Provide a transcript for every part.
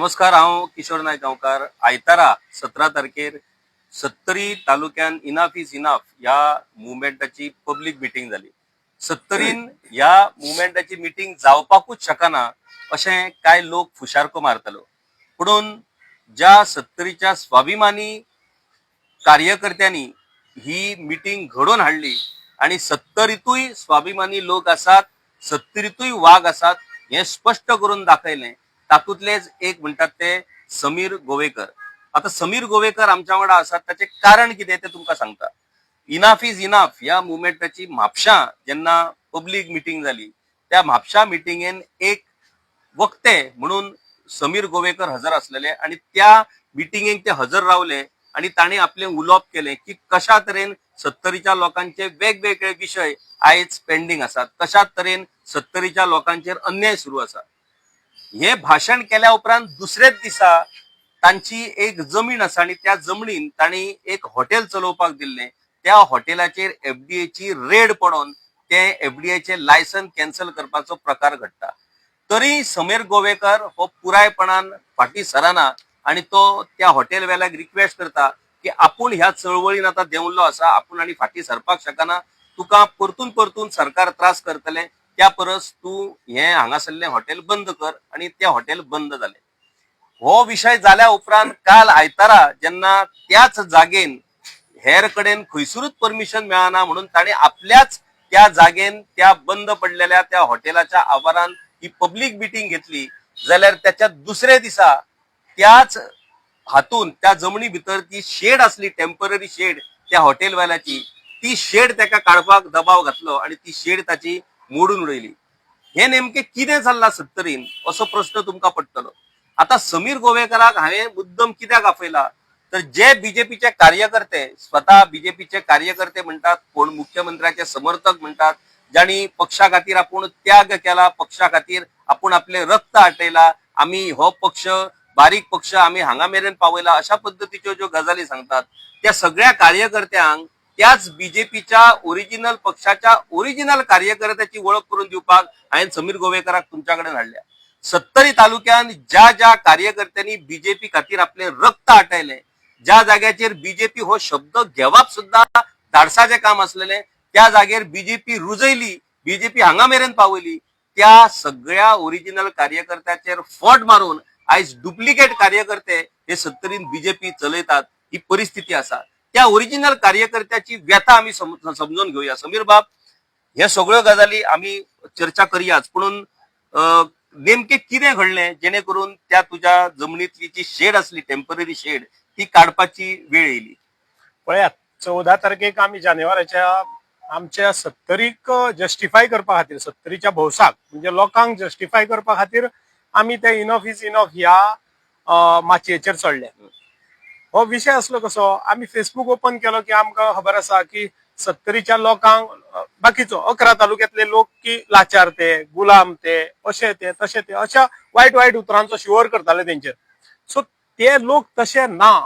नमस्कार, हांव किशोर नायक गांवकार. आयतारा 17 तारखेर सत्तरी तालुक्यान इनफ इज इनफ या मुवमेंटाची पब्लिक मिटींग जाली. सत्तरीन ह्या मुवमेंटाची मिटींग जावपाकूच शकना अशें कांय लोक फुशारको मारतलो. पुणून ज्या सत्तरीच्या स्वाभिमानी कार्यकर्त्यांनी ही मिटींग घडोवन हाडली आणि सत्तरीतूय स्वाभिमानी लोक आसात, सत्तरीतूय वाग आसात हे स्पष्ट करून दाखयलें. तातूंतलेच एक म्हणटात ते समीर गोवेकर. आता समीर गोवेकर आमच्या वांगडा आसात, ताचे कारण कितें ते तुमकां सांगता. इनफ इज इनफ ह्या मुवमेंटाची म्हापशां जेन्ना पब्लीक मिटींग जाली, त्या म्हापशां मिटींगेन एक वक्ते म्हणून समीर गोवेकर हजर आसलेले आणि त्या मिटींगेक ते हजर रावले आणि तांणी आपले उलोवप केले की कशा तरेन सत्तरीच्या लोकांचे वेगवेगळे विषय आयज पेंडिंग आसात, कशा तरेन सत्तरीच्या लोकांचेर अन्याय सुरू आसा. हे भाषण केल्या उपरांत दुसरेच दिसा तांची एक जमीन आसा आणि त्या जमनीन तांणी एक हॉटेल चलोवपाक दिल्लें. त्या हॉटेलाचेर एफडीएची रेड पडोवन ते एफडीएचे लायसन कॅन्सल करपाचो प्रकार घडटा. तरी समीर गोवेकर हो पुरायपणान फाटी सरना आणि तो त्या हॉटेल वेल्याक रिक्वेस्ट करता की आपूण ह्या चळवळीन आता देंवल्लो आसा, आपूण आनी फाटी सरपाक शकना, तुका परतून परतून सरकार त्रास करतले, त्या परस तू हे हांगासरलें हॉटेल बंद कर. आणि ते हॉटेल बंद जालें. हो विषय जाल्या उपरांत काल आयतारा जेन्ना त्याच जागेन हेर कडेन खंयसरूच परमिशन मेळना म्हणून ताणें आपल्याच त्या जागेन त्या बंद पडलेल्या त्या हॉटेलाच्या आवारान ही पब्लीक मिटींग घेतली, जाल्यार त्याच्या दुसरे दिसा त्याच हातून त्या जमनी भितर ती शेड आसली, टेम्पररी शेड त्या हॉटेलवाल्याची, ती शेड ताका काडपाक दबाव घातलो आणि ती शेड ताची मोडून उडयली. हे नेमके कितें चल्लां सत्तरीन असो प्रश्न तुमकां पडटलो. आता समीर गोवेकराक हांवें मुद्दम कित्याक आपयला तर जे बीजेपीचे कार्यकर्ते, स्वता बीजेपीचे कार्यकर्ते म्हणटात, कोण मुख्यमंत्र्याचे समर्थक म्हणटात, ज्यांनी पक्षा खातीर आपूण त्याग केला, पक्षा खातीर आपूण आपले रक्त आटयला, आमी हो पक्ष बारीक पक्ष आमी हांगा मेरेन पावयला, अशा पद्दतीच्यो ज्यो गजाली सांगतात, त्या सगळ्या कार्यकर्त्यांक त्याच बीजेपीच्या ओरिजिनल पक्षाच्या ओरिजिनल कार्यकर्त्याची वळख करून दिवपाक हांवें समीर गोवेकराक तुमच्या कडेन हाडल्या. सत्तरी तालुक्यान ज्या ज्या कार्यकर्त्यांनी बीजेपी खातीर आपले रक्त आटयले, ज्या जाग्याचेर बीजेपी हो शब्द घेवप सुद्धा धाडसाचें काम आसलेलें, त्या जागेर बीजेपी रुजयली, बीजेपी हांगा मेरेन पावयली, त्या सगळ्या ओरिजिनल कार्यकर्त्याचेर फोट मारून आयज डुप्लिकेट कार्यकर्ते हे सत्तरीन बीजेपी चलयतात. ही परिस्थिती आसा. त्या ओरिजिनल कार्यकर्त्याची व्यथा आमी समजून घेवया. समीर बाब, हे सगळ्यो गजाली आमी चर्चा करयाच, पुणून नेमके कितें घडलें जेणे करून त्या तुज्या जमनीतली जी शेड आसली, टेम्पररी शेड, ती काडपाची वेळ येयली. पळयात, 14 तारखेक आमी जानेवारीच्या आमच्या सत्तरीक जस्टिफाय करपा खातीर, सत्तरीच्या भौसाक म्हणजे लोकांक जस्टिफाय करपा खातीर आमी ते इनफ इज इनफ ह्या माचयेचेर चडले. हो विषय असलो कसो, आमी फेसबुक ओपन केलो की आमकां खबर आसा की सत्तरीच्या लोकांक बाकीचो 11 तालुक्यातले लोक की लाचार ते, गुलाम ते, अशे ते तशे ते, अशा वायट वायट उतरांचो शिवर करताले तेंचेर. सो ते लोक तशे ना,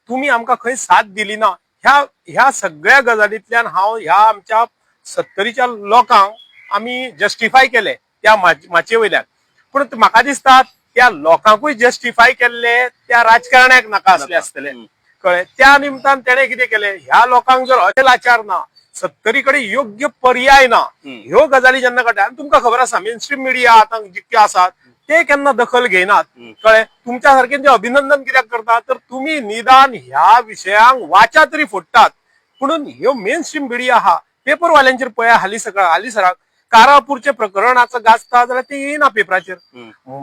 तुम्ही आमकां खंय साथ दिली ना, ह्या सगळ्या गजालींतल्यान हांव ह्या आमच्या सत्तरीच्या लोकांक आमी जस्टिफाय केले त्या माचये वयल्यान. पूण म्हाका दिसता त्या लोकांकूय जस्टिफाय केल्ले त्या राजकारण्याक नाका आसले आसतले, कळ्ळें. त्या निमतान तेणे कितें केलें, ह्या लोकांक जर अशे लाचार ना, सत्तरी कडेन योग्य पर्याय ना, ह्यो गजाली जेन्ना घडटा, आनी तुमकां खबर आसा मेनस्ट्रीम मिडिया आतां जितके आसात ते केन्ना दखल घेयनात, कळ्ळें. तुमच्या सारकें अभिनंदन कित्याक करता तर तुमी निदान ह्या विशयांक वाचा तरी फोडटात. पुणून ह्यो मेनस्ट्रीम मिडिया आहा, पेपरवाल्यांचेर पळया हालीसराक कारापूरचे प्रकरणाचं गाजता जाल्यार ते येयना पेपराचेर.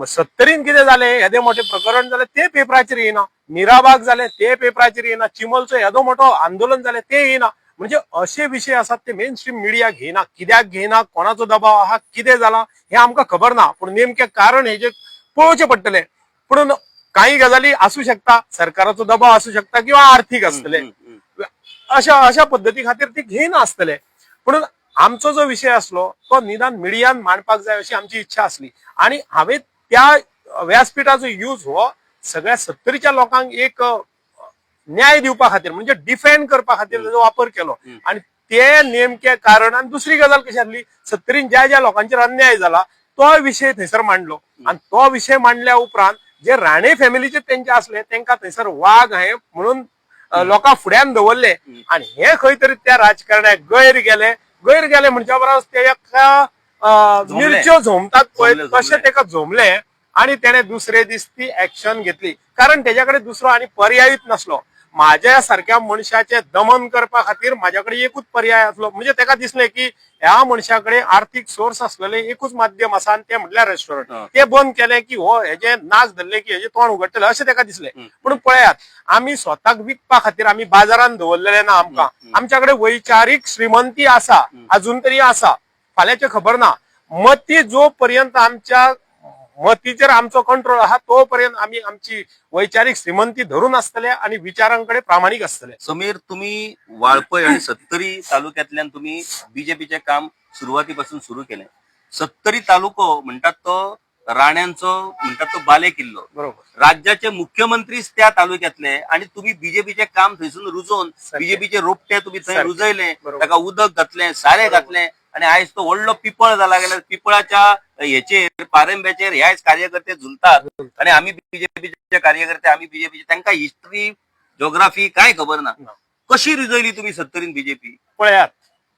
सत्तरीन कितें जालें, येदे मोठे प्रकरण जालें ते पेपराचेर येयना, मिराबाग जालें ते पेपराचेर येयना, चिमलचो येदो मोठो आंदोलन जालें ते येयना. म्हणजे असे विषय आसात ते मेनस्ट्रीम मिडिया घेयना. कित्याक घेयना, कोणाचो दबाव आहा, कितें जाला हे आमकां खबर ना, पूण नेमकें कारण हेजे पळोवचें पडटलें. पूण काही गजाली आसूं शकता, सरकाराचो दबाव आसूं शकता किंवा आर्थीक आसतले, अशा पद्दती खातीर ते घेयना आसतले. पूण आमचो जो विषय आसलो तो निदान मिडियान मांडपाक जाय अशी आमची इच्छा आसली. आणि हांवें त्या व्यासपीठाचो यूज हो सगळ्या सत्तरीच्या लोकांक एक न्याय दिवपा खातीर म्हणजे डिफेंड करपा खातीर ताचो वापर केलो. आणि ते नेमके कारण. आणि दुसरी गजाल कशी आसली, सत्तरीन ज्या ज्या लोकांचेर अन्याय जाला तो विषय थंयसर मांडलो. आणि तो विषय मांडल्या उपरांत जे राणे फॅमिलीचे त्यांचे असले त्यांना थंयसर वाघ आहे म्हणून लोकां फुड्यान दवरले आणि हे खंय तरी त्या राजकारण्याक गैर गेले म्हणच्या बरोबर ते एका मिरच्यो झोमतात पळय तशें तेका झोमले आणि त्याने दुसरे दीस ती ऍक्शन घेतली कारण त्याच्याकडे दुसरो आणि पर्यायच नसलो माझ्या सारख्या मनशाचे दमन करपा खातीर माझ्याकडे एकूच पर्याय असलो म्हणजे त्याला दिसले की ह्या मनशाकडे आर्थिक सोर्स असलेले एकूच माध्यम असा आणि ते म्हटल्यार रेस्टॉरंट ते बंद केले की हो हेजे नाच धरले की हेजे तोंड उगडटले असे त्याला दिसले पण पळयात आम्ही स्वताक विकपा खातीर आम्ही बाजारात दवरलेले ना आमकां आमच्याकडे वैचारीक श्रीमंती आसा अजून तरी आसा फाल्यांचे खबर ना मती जो पर्यंत आमच्या मतीचेर आमचो कंट्रोल आहा तोपर्यंत आम्ही आमची वैचारिक श्रीमंती धरून असतले आणि विचारांकडे प्रामाणिक असतले. समीर तुम्ही वाळपय आणि सत्तरी तालुक्यातल्यान तुम्ही बीजेपीचे काम सुरुवातीपासून सुरू केले. सत्तरी तालुको म्हणतात तो राण्यांचो म्हणतात तो बाले किल्लो बरोबर राज्याचे मुख्यमंत्रीच त्या तालुक्यातले आणि तुम्ही बीजेपीचे काम थंयसून रुजोवन बीजेपीचे रोपटे तुम्ही थंय रुजयले ताका उदक घातले सारे घातले आणि आयज तो व्हडलो पिपळ जाला गेल्यार पिपळाच्या हेचेर पारंब्याचेर ह्याच कार्यकर्ते झुलतात आणि आम्ही बीजेपीचे कार्यकर्ते आम्ही बीजेपीचे त्यांना हिस्ट्री ज्योग्राफी काय खबर ना कशी रुजयली तुम्ही सत्तरीन बीजेपी. पळयात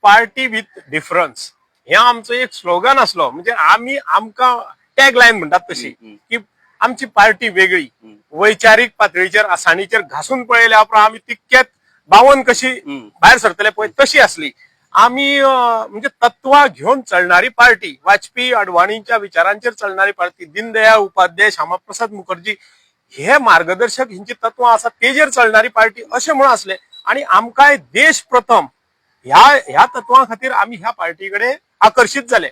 पार्टी विथ डिफरन्स हे आमचं एक स्लोगन असलो म्हणजे आम्ही आमकां टॅग लाईन म्हणतात तशी की आमची पार्टी वेगळी वैचारिक पातळीचेर आसानीचेर घासून पळयल्या उपरांत आम्ही तितकेच बावन कशी भायर सरतले पळय तशी असली आम्ही म्हणजे तत्वां घेऊन चलणारी पार्टी वाजपेयी अडवाणींच्या विचारांचेर चलणारी पार्टी दीनदयाळ उपाध्याय श्यामाप्रसाद मुखर्जी हे मार्गदर्शक हिंची तत्वां आसा तेजेर चलणारी पार्टी अशें म्हणून असले आणि आमकांय देश प्रथम ह्या तत्वां खातीर आम्ही ह्या पार्टीकडे आकर्षित झाले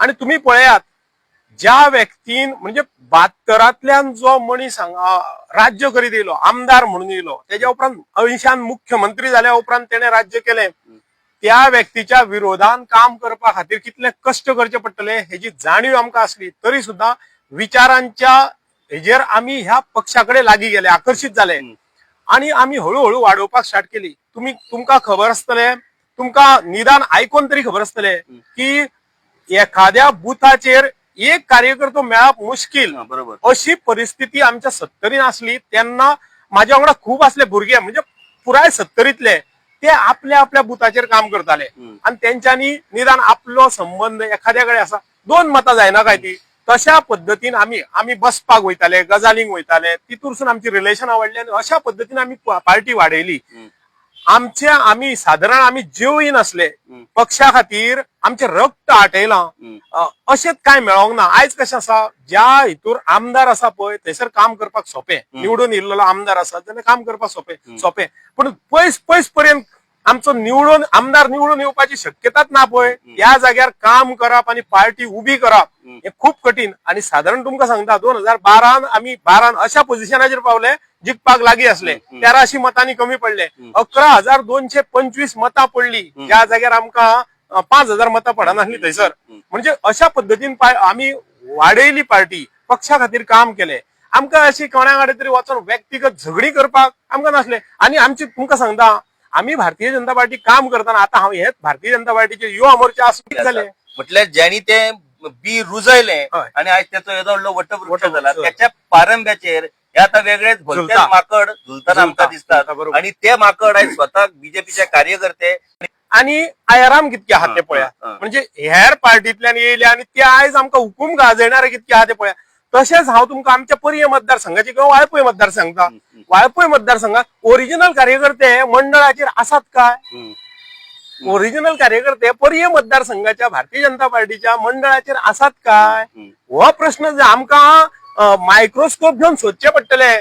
आणि तुम्ही पळयात ज्या व्यक्तीन म्हणजे 72तल्यान जो मनीस राज्य करीत येयलो आमदार म्हणून येयलो त्याच्या उपरांत 80 मुख्यमंत्री जाल्या उपरांत तेणे राज्य केले त्या व्यक्तीच्या विरोधान काम करपा खातीर कितले कष्ट करचे पडटले हेची जाणीव आमकां असली तरी सुद्धा विचारांच्या हेजेर आम्ही ह्या पक्षाकडे लागी गेले आकर्षित झाले आणि आम्ही हळूहळू वाडोवपाक स्टार्ट केली. तुमकां खबर आसतले तुमकां निदान आयकून तरी खबर आसतले की एखाद्या बुथाचेर एक कार्यकर्तो मेळप मुश्कील बरोबर अशी परिस्थिती आमच्या सत्तरीन असली त्यांना माझ्या वांगडा खूप असले भुरगे म्हणजे पुराय सत्तरीतले ते आपल्या आपल्या बुथाचेर काम करताले आणि त्यांच्यानी निदान आपलो संबंध एखाद्याकडे असा 2 मतां जायना काय ती तशा पद्धतीन आम्ही बसपाक वयताले गजालींक वयताले तितूरसून आमची रिलेशन आवडली आणि अशा पद्धतीन आम्ही पार्टी वाडयली. आम्ही साधारण आम्ही जीवहीन असले पक्षा खातीर आमचे रक्त आटयलां अशेंच काय मेळोंक ना. आयज कशें आसा ज्या हितूर आमदार आसा पळय थंयसर काम करपाक सोंपें निवडून येयल्लो आमदार आसा जाल्यार काम करपाक सोंपें पण पयस पर्यंत आमचो आमदार निवडून येवपाची शक्यताच ना पळय ह्या जाग्यार काम करप आणि पार्टी उभी करप हे खूप कठीण आणि साधारण तुमकां सांगता 2012 आम्ही 12 अशा पोझिशनाचेर पावले जिखपाक लागीं असले 1300 मतांनी कमी पडले 11,225 मतां पडली ज्या जाग्यार आमकां 5,000 मतां पडनासली थंयसर म्हणजे अशा पद्धतीन आम्ही वाडयली पार्टी पक्षा खातीर काम केले. आमकां अशी कोणा कडेन तरी वचून व्यक्तिगत झगडी करपाक आमकां नासले आणि आमची तुमकां सांगता आम्ही भारतीय जनता पार्टी काम करताना आता हांव हेच भारतीय जनता पार्टीचे युवा मोर्चा आसून जाले म्हटल्यार ज्यांनी ते बी रुजयले आणि आज त्याचो येदो व्हडलो वटवृक्ष झाला त्याच्या पारंब्याचेर हे आता वेगळेच भलतेच माकड झुलताना आमकां दिसतात आणि ते माकड आज स्वतः बीजेपीचे कार्यकर्ते आणि आयाराम कितके आहात ते पळया म्हणजे हेर पार्टींतल्यान येयले आणि ते आयज आमकां हुकूम गाजयणारे कितके आहात ते पळया. तशेंच हांव तुमकां आमच्या पर्य मतदारसंघाचे किंवा वाळपय मतदारसंघ वाळपय मतदारसंघात ओरिजिनल कार्यकर्ते मंडळाचेर आसात काय ओरिजिनल कार्यकर्ते पर्य मतदारसंघाच्या भारतीय जनता पार्टीच्या मंडळाचेर आसात काय हो प्रश्न आमकां मायक्रोस्कोप घेऊन सोदचे पडटले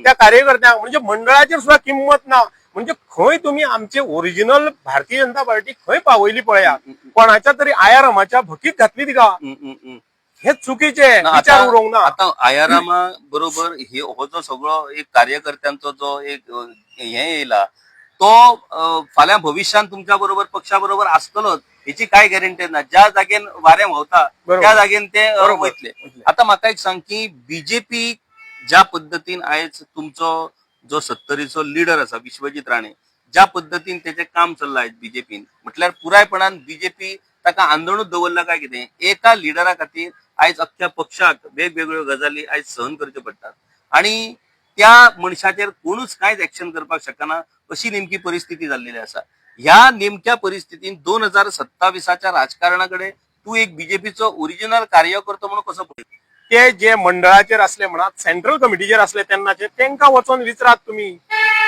त्या कार्यकर्त्यांक म्हणजे मंडळाचेर सुद्धा किंमत ना म्हणजे खंय तुम्ही आमचे ओरिजिनल भारतीय जनता पार्टी खंय पावयली पळया कोणाच्या तरी आयारामाच्या भकीत घातली तिका हे चुकीचे विचार उरोंक ना. आता आयारामा बरोबर हो जो सगळो एक कार्यकर्त्यांचो जो एक हे येयला तो फाल्यां भविष्यात तुमच्या बरोबर पक्षा बरोबर आसतलोच हेची काय गॅरंटी ना. ज्या जागेन वारें व्हांवता त्या जागेन ते वयतले. आता म्हाका एक सांग की बीजेपी ज्या पद्धतीन आयज तुमचो जो सत्तरीचो लिडर आसा विश्वजीत राणे ज्या पद्धतीन तेजें काम चल्लां आयज बीजेपीन म्हटल्यार पुरायपणान बीजेपी ताका आंदोळूच दवरला काय कितें एका लिडरा खातीर आयज अख्ख्या पक्षाक वेगवेगळ्यो गजाली आयज सहन करच्यो पडटात आणि त्या मनशाचेर कोणूच कांयच एक्शन करपाक शकना अशी नेमकी परिस्थिती जाल्लेली आसा. ह्या नेमक्या परिस्थितीन 2027च्या राजकारणाकडे तू एक बीजेपीचो ओरिजिनल कार्यकर्तो म्हणून कसो पळयता? ते जे मंडळाचेर असले म्हणत सेंट्रल कमिटीचेर असले तेन्नाचे तांकां वचोन विचारात तुम्ही.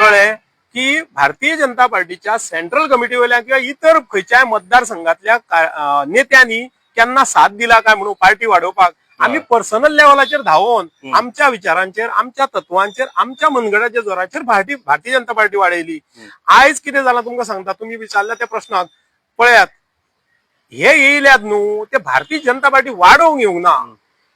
कळ्ळें की भारतीय जनता पार्टीच्या सेंट्रल कमिटी वयल्या किंवा इतर खंयच्याय मतदारसंघातल्या नेत्यांनी केन्ना साथ दिला काय म्हणून पार्टी वाडोवपाक. आम्ही पर्सनल लेवलाचेर धांवून आमच्या विचारांचेर, आमच्या तत्वांचेर, आमच्या मनगडाच्या जोराचेर भारतीय जनता पार्टी वाडयली. आयज कितें जालां तुमकां सांगता, तुम्ही विचारल्या त्या प्रश्नाक पळयात, हे येयल्यात न्हू ते भारतीय जनता पार्टी वाडोवंक येवंक ना.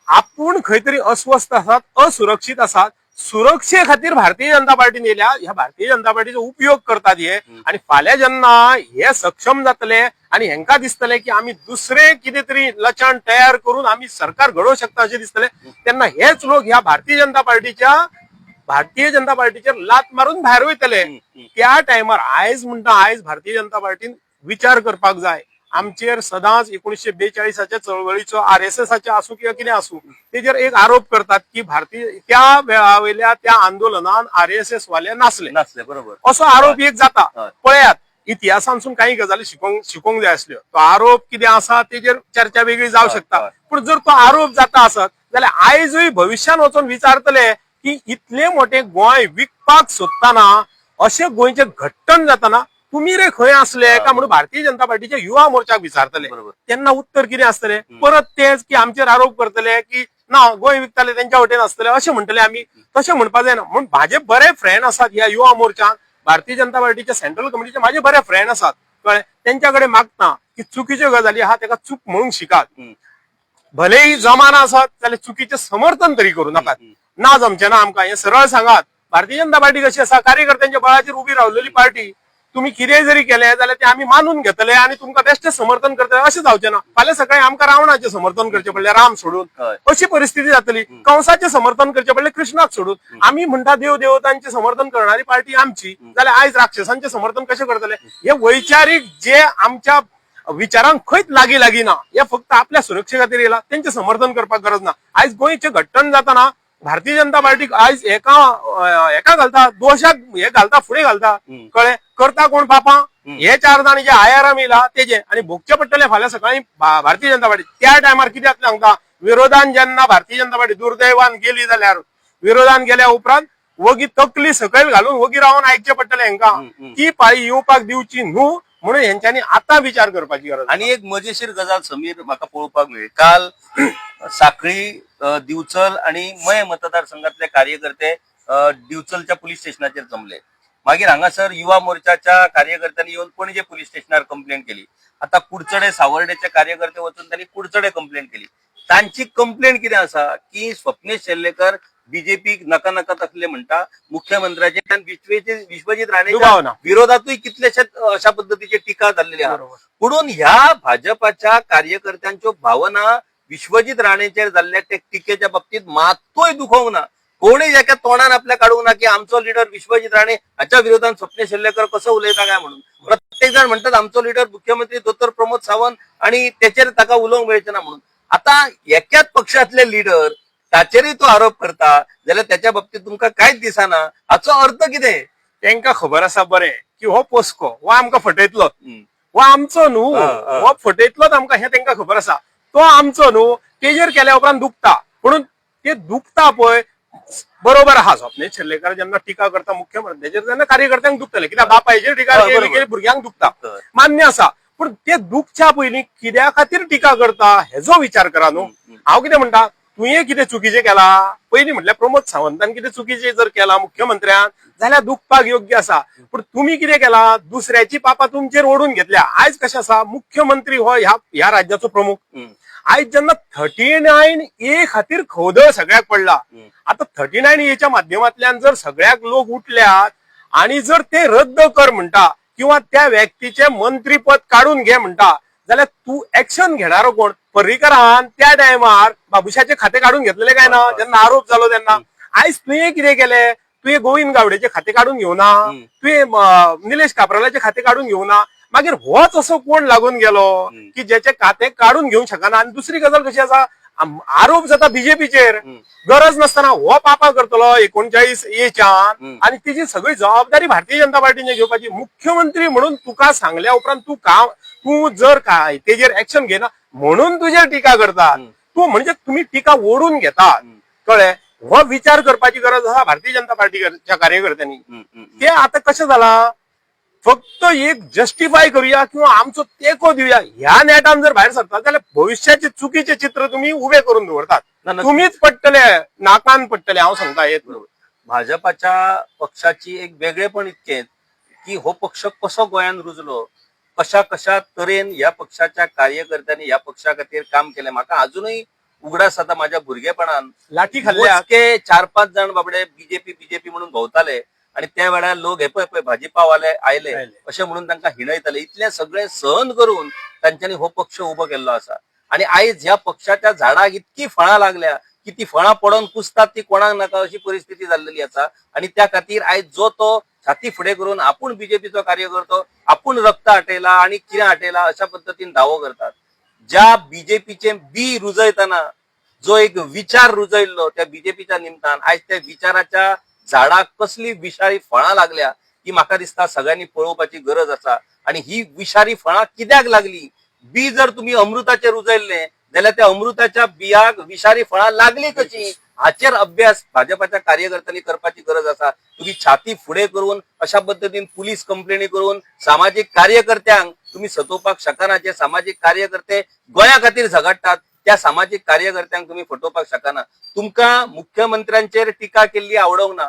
आपूण खंय तरी अस्वस्थ आसात, असुरक्षीत आसात, सुरक्षे खातीर भारतीय जनता पार्टीन येयल्या. ह्या भारतीय जनता पार्टीचो उपयोग करतात हे. आणि फाल्यां जेन्ना हे सक्षम जातले आणि हेंका दिसतले की आम्ही दुसरे कितें तरी लचण तयार करून आम्ही सरकार घडोवंक शकता अशें दिसतले, तेन्ना हेच लोक ह्या भारतीय जनता पार्टीचेर लात मारून भायर वयतले. त्या टायमार आयज म्हणटा, आयज भारतीय जनता पार्टीन विचार करपाक जाय. आमचेर सदांच 1942च्या चळवळीचो RSSच्या आसूं किंवा कितें आसूं तेजेर एक आरोप करतात की भारतीय त्या वेळा वयल्या त्या आंदोलनान RSS वाले नासले, बरोबर असो आरोप एक जाता. पळयात, इतिहासांसून काही गजाली शिकोवंक जाय आसल्यो. तो आरोप कितें आसा तेजेर चर्चा वेगळी जावं शकता, पूण जर तो आरोप जाता आसत जाल्यार आयजूय भविष्यान वचून विचारतले की इतले मोठे गोंय विकपाक सोदताना, अशें गोंयचें घट्टण जाताना तुम्ही रे खंय असले का म्हणून भारतीय जनता पार्टीच्या युवा मोर्चाक विचारतले. त्यांना उत्तर कितें आसतले? परत तेच की आमचेर आरोप करतले की ना गोंय विकताले तेंच्या वटेन आसतले अशें म्हणटले. आमी तशें म्हणपाक जायना. म्हणून म्हाजे बरे फ्रेंड आसात ह्या युवा मोर्चाक, भारतीय जनता पार्टीच्या सेंट्रल कमिटीचे माझे बरे फ्रेंड आसात. कळ्ळें, तेंच्याकडे मागता की चुकीच्यो गजाली आहा तेका चूक म्हणूंक शिकात. भलेही जमाना आसात जाल्यार चुकीचें समर्थन तरी करूं नाकात. ना जमचें ना आमकां हें सरळ सांगात. भारतीय जनता पार्टी कशी आसा, कार्यकर्त्यांच्या बळाचेर उबी रावलेली पार्टी. तुम्ही कितेंय जरी केले जाल्यार ते आम्ही मानून घेतले आणि तुमकां बेश्टे समर्थन करतले अशें जावचें ना. फाल्यां सकाळी आमकां रावणाचें समर्थन करचें पडलें राम सोडून, अशी परिस्थिती जातली. कंसाचें समर्थन करचें पडलें कृष्णाक सोडून. आमी म्हणटा देव देवतांचें समर्थन करणारी पार्टी आमची, जाल्यार आयज राक्षसांचें समर्थन कशें करतले? हे वैचारीक जे आमच्या विचारांक खंयच लागीं ना, हे फक्त आपल्या सुरक्षे खातीर येयला, तेंचें समर्थन करपाक गरज ना. आयज गोंयचें घट्टण जाताना भारतीय जनता पार्टीक आयज एका घालता, दोशाक हे घालता, फुडें घालता. कळ्ळें, करता कोण पापां? हे 4 जाण जे आयाराम येयला तेजे, आणि भोगचे पडटले फाल्यां सकाळी भारतीय जनता पार्टी. त्या टायमार कित्याक सांगता, विरोधान जेन्ना भारतीय जनता पार्टी दुर्दैवान गेली जाल्यार विरोधान गेल्या उपरांत वगी तकली सकयल घालून वगी रावन आयकचे पडटले हेंकां. ती पाळी येवपाक दिवची न्हू म्हणून हेंच्यांनी आतां विचार करपाची गरज. आणि एक मजेशीर गजाल समीर म्हाका पळोवपाक मेळ्ळी. काल साखळी, दिवचल आणि मय मतदारसंघातले कार्यकर्ते दिवचलच्या पुलीस स्टेशनाचेर जमले. मागीर हांगासर युवा मोर्चाच्या कार्यकर्त्यांनी येवन पणजे पुलीस स्टेशनार कंप्लेंट केली. आता कुडचडे सावर्डेचे कार्यकर्ते वचून त्यांनी कुडचडे कंप्लेंट केली. तांची कंप्लेंट कितें आसा की स्वप्नेश शेल्लेकर बीजेपीक नका नका तकले म्हणटा, मुख्यमंत्र्याचे विश्वजीत राणेच्या विरोधातूय कितलेशेच अशा पद्धतीची टीका जाल्लेली आहा. पुढून ह्या भाजपाच्या कार्यकर्त्यांच्यो भावना विश्वजीत राणेचेर जाल्ल्या टिकेच्या बाबतीत मात्तूय दुखोवंक ना. कोणीय एका तोंडान आपल्या काडूंक ना की आमचो लिडर विश्वजीत राणे हाच्या विरोधात स्वप्नेश शेल्लेकर कसो उलयता काय म्हणून. प्रत्येक जण म्हणतात आमचो लिडर मुख्यमंत्री दोतोर प्रमोद सावंत आणि तेचेर ताका उलोवंक मेळचें ना म्हणून. आता एकाच पक्षातले लिडर ताचेरय तो आरोप करता जाल्यार त्याच्या बाबतीत तुमकां कांयच दिसना. हाचो अर्थ कितें? तांकां खबर आसा बरें की हो पोस्को हो आमकां फटयतलो, हो आमचो न्हू, हो फटयतलोच आमकां, हे तांकां खबर आसा. तो आमचो न्हू, तेजेर केल्या उपरांत दुखता. म्हणून ते दुखता पळय बरोबर आहा. स्वप्नेश शेल्लेकर जेन्ना टिका करता मुख्यमंत्र्याचेर तेन्ना कार्यकर्त्यांक दुखतले, कित्याक बापायचेर टिका केली भुरग्यांक दुखता, मान्य आसा. पूण ते दुखच्या पयलीं कित्या खातीर टिका करता हेजो विचार करा न्हू. हांव कितें म्हणटा, तुवें कितें चुकीचें केला पयलीं म्हटल्यार प्रमोद सावंतान कितें चुकीचें जर केला मुख्यमंत्र्यान जाल्यार दुखपाक योग्य आसा. पूण तुमी कितें केला, दुसऱ्याची पापां तुमचेर ओडून घेतल्या. आयज कशें आसा, मुख्यमंत्री हो ह्या राज्याचो प्रमुख. आयज जेन्ना 39A खातीर खवदळ सगळ्याक पडला, आता 39A माध्यमांतल्यान जर सगळ्याक लोक उठल्यात आणि जर ते रद्द कर म्हणटा किंवा त्या व्यक्तीचे मंत्रीपद काढून घे म्हणटा, जाल्यार तू ऍक्शन घेणारो कोण? पर्रीकरान त्या टायमार बाबुशाचे खाते काढून घेतलेले काय ना जेन्ना आरोप जालो तेन्ना. आयज तुवें कितें केलें? तुवें गोविंद गावडेचे खाते काढून घेवना, तुवें निलेश कापरालाचे खाते काढून घेवना. मागीर होच असो कोण लागून गेलो की ज्याचे खाते काढून घेवंक शकना. आणि दुसरी गजाल कशी आसा, आरोप जाता बीजेपीचेर गरज नसताना हो पापा करतलो 39 एच्यान आणि तिची सगळी जबाबदारी भारतीय जनता पार्टीने घेवपाची. मुख्यमंत्री म्हणून तुका सांगल्या उपरांत तू जर काय तेजेर ऍक्शन घेना म्हणून तुझेर टीका करता. तू म्हणजे तुम्ही टीका ओढून घेता. कळ्ळें? हो विचार करपाची गरज आसा भारतीय जनता पार्टीच्या कार्यकर्त्यांनी. ते आता कशें जाला फक्त एक जस्टिफाय करूया किंवा आमचो तेको दिवया ह्या नेटान जर भायर सरतात जाल्यार भविष्याचे चुकीचे चित्र तुम्ही उभे करून दवरतात. तुम्हीच पडटले, नाकान पडटले. हांव सांगता येत बरोबर. भाजपाच्या पक्षाची एक वेगळेपण इतकें की हो पक्ष कसो गोंयान रुजलो, कशा कशा तरेन ह्या पक्षाच्या कार्यकर्त्यांनी ह्या पक्षा खातीर काम केलें म्हाका अजूनही उगडास जाता. माझ्या भुरगेपणान लाठी खाल्ल्या 4-5 जण बाबडे बीजेपी म्हणून भोंवताले आणि त्या वेळार लोक हे पळय भाजीपाववाले आयले अशें म्हणून तांकां हिणयताले. इतले सगळे सहन करून तांच्यांनी हो पक्ष उबो केल्लो आसा. आणि आयज ह्या पक्षाच्या झाडाक इतकी फळां लागल्या की ती फळां पडोन कुसतात ती कोणाक नाका अशी परिस्थिती जाल्लेली आसा. आणि त्या खातीर आयज जो तो छाती फुडें करून आपूण बीजेपीचो कार्यकर्तो, आपूण रक्त आटयला आणि कितें आटयला अशा पद्दतीन दावो करतात. ज्या बीजेपीचे बी रुजयतना जो एक विचार रुजयल्लो त्या बीजेपीच्या निमतान आयज त्या विचाराच्या झाडाक कसली विषारी फळां लागल्या ही म्हाका दिसता सगळ्यांनी पळोवपाची गरज आसा. आणि ही विषारी फळां कित्याक लागली? बी जर तुम्ही अमृताचेर रुजयल्ले जाल्यार त्या अमृताच्या बियाक विषारी फळां लागली कशी हाचेर अभ्यास भाजपाच्या कार्यकर्त्यांनी करपाची गरज आसा. तुम्ही छाती फुडें करून अशा पद्दतीन पुलीस कंप्लेनी करून सामाजिक कार्यकर्त्यांक तुम्ही सतोवपाक शकना. जे सामाजिक कार्यकर्ते गोंया खातीर झगडटात त्या सामाजिक कार्यकर्त्यांक तुम्ही फटोवपाक शकना. तुमकां मुख्यमंत्र्यांचेर टिका केल्ली आवडोंक ना.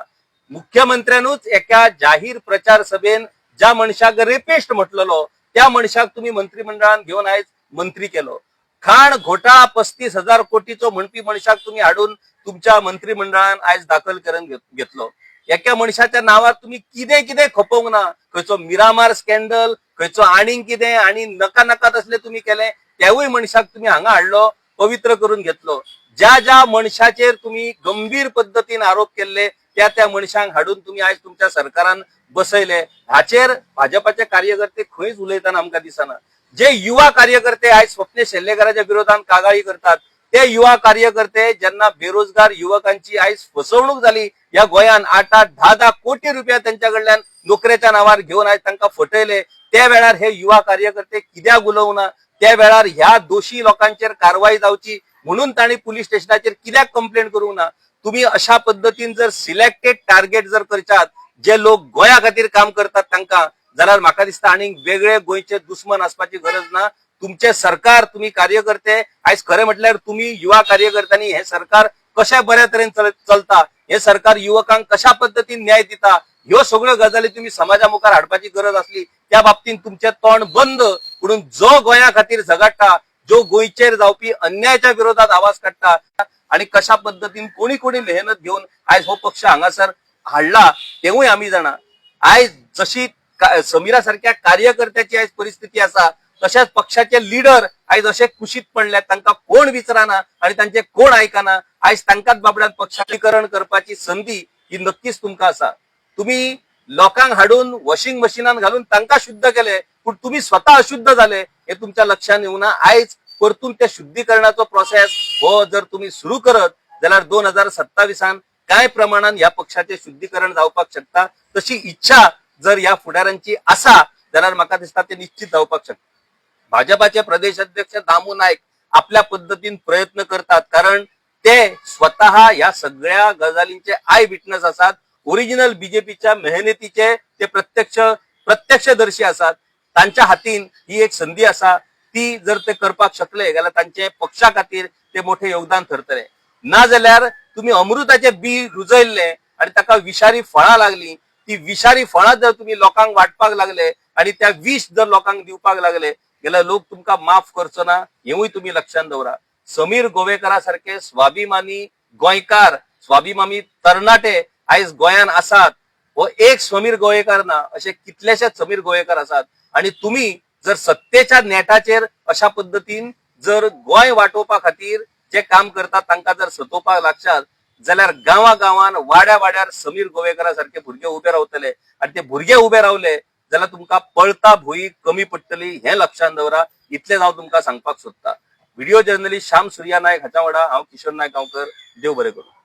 मुख्यमंत्र्यानूच एका जाहीर प्रचार सभेन ज्या मनशाक रेपिस्ट म्हटलेलो त्या मनशाक तुम्ही मंत्रिमंडळान घेऊन आयज मंत्री केलो. खाण घोटाळा 35,000 कोटीचो म्हणपी मनशाक तुम्ही हाडून तुमच्या मंत्रिमंडळान आयज दाखल करून घेतलो. एका मनशाच्या नावार तुम्ही कितें कितें खपोवंक ना. खंयचो मिरामार स्कॅन्डल, खंयचो आनीक कितें आणि नका नका तसले तुम्ही केले त्यावूय मनशाक तुम्ही हांगा हाडलो, पवित्र करून घेतलो. ज्या ज्या मनशाचेर तुम्ही गंभीर पद्धतीन आरोप केले त्या मनशांक हाडून तुम्ही आयज तुमच्या सरकारान बसयले. हाचेर भाजपाचे कार्यकर्ते खंयच उलयतना आमकां दिसना. जे युवा कार्यकर्ते आयज स्वप्ने शेल्लेकराच्या विरोधात कागाळी करतात ते युवा कार्यकर्ते जेन्ना बेरोजगार युवकांची आयज फसवणूक झाली या गोंयान 8-8, 10-10 कोटी रुपया त्यांच्या कडल्यान नोकऱ्याच्या नावार घेऊन आयज तांकां फटयले. त्या वेळार हे युवा कार्यकर्ते कित्याक उलवना? त्या वेळार ह्या दोषी लोकांचेर कारवाई जावची म्हणून तांणी पुलीस स्टेशनाचेर कित्याक कंप्लेंट करूंक ना? तुम्ही अशा पद्धतीन जर सिलेक्टेड टार्गेट जर करतात जे लोक गोंया खातीर काम करतात तांकां, जाल्यार म्हाका दिसता आनीक वेगळे गोंयचे दुश्मन आसपाची गरज ना. तुमचे सरकार, तुम्ही कार्यकर्ते आयज खरें म्हटल्यार तुम्ही युवा कार्यकर्त्यांनी हे सरकार कशा बऱ्या तरेन चलता, हे सरकार युवकांक कशा पद्धतीन न्याय दिता ह्यो सगळ्यो गजाली तुम्ही समाजा मुखार हाडपाची गरज असली. त्या बाबतीत तुमचे तोंड बंद. म्हणून जो गोंया खातीर झगडटा, जो गोंयचेर जावपी अन्यायाच्या विरोधात आवाज काडटा आणि कशा पद्धतीन कोणी कोणी मेहनत घेऊन आयज हो पक्ष हांगासर हाडला तेवूय आमी जाणा. आयज जशी समीरा सारख्या कार्यकर्त्याची आयज परिस्थिती आसा तशाच पक्षाचे लीडर आयज असे कुशीत पडल्यात, तांकां कोण विचारना आणि तांचे कोण आयकना. आयज तांकांच बाबड्यात पक्षाधिकरण करपाची संधी ही नक्कीच तुमकां आसा. तुम्ही लोकांक हाडून वॉशिंग मशिनान घालून तांकां शुद्ध केले पण तुम्ही स्वतः अशुद्ध झाले हे तुमच्या लक्षात येऊना. आयज परतून त्या शुद्धीकरणाचो प्रोसेस हो जर तुम्ही सुरू करत जाल्यार 2027 काय प्रमाणात या पक्षाचे शुद्धीकरण जावपाक शकता. तशी इच्छा जर या फुडाऱ्यांची आसा जाल्यार म्हाका दिसता ते निश्चित जावपाक शकता. भाजपाचे प्रदेश अध्यक्ष दामू नायक आपल्या पद्धतीन प्रयत्न करतात कारण ते स्वतः या सगळ्या गजालींचे आय विटनेस असतात. ओरिजिनल बीजेपीच्या मेहनतीचे ते प्रत्यक्षदर्शी असतात. तांच्या हातीन ही एक संधी असा. ती जर ते करपाक शकले जाल्यार तांचे पक्षा खातीर ते मोठे योगदान ठरतले. ना जाल्यार तुम्ही अमृताचे बी रुजयल्ले आणि ताका विषारी फळां लागली. ती विषारी फळां जर तुम्ही लोकांक वाटपाक लागले आणि त्या विष जर लोकांक दिवपाक लागले जाल्यार लोक तुमकां माफ करचो ना हेवूय तुम्ही लक्षात दवरा. समीर गोवेकरा सारखे स्वाभिमानी गोंयकार, स्वाभिमानी तरणाटे आयज गोंयान आसात. हो एक समीर गोवेकर ना, असे कितलेशेच समीर गोवेकर आसात. आणि तुम्ही जर सत्तेच्या नेटाचेर अशा पद्धतीन जर गोंय वाटोवपा खातीर जे काम करतात तांकां जर सतोवपाक लागशात जाल्यार गांवागांवान वाड्यार समीर गोवेकरा सारखे भुरगे उबे रावतले. आणि ते भुरगे उबे रावले जाल्यार तुमकां पळता भुंय कमी पडटली हे लक्षात दवरा. इतलेच हांव तुमकां सांगपाक सोदता. व्हिडिओ जर्नलिस्ट श्याम सूर्या नायक हाच्या वांगडा हांव किशोर नायक गांवकर. देव बरें करूं.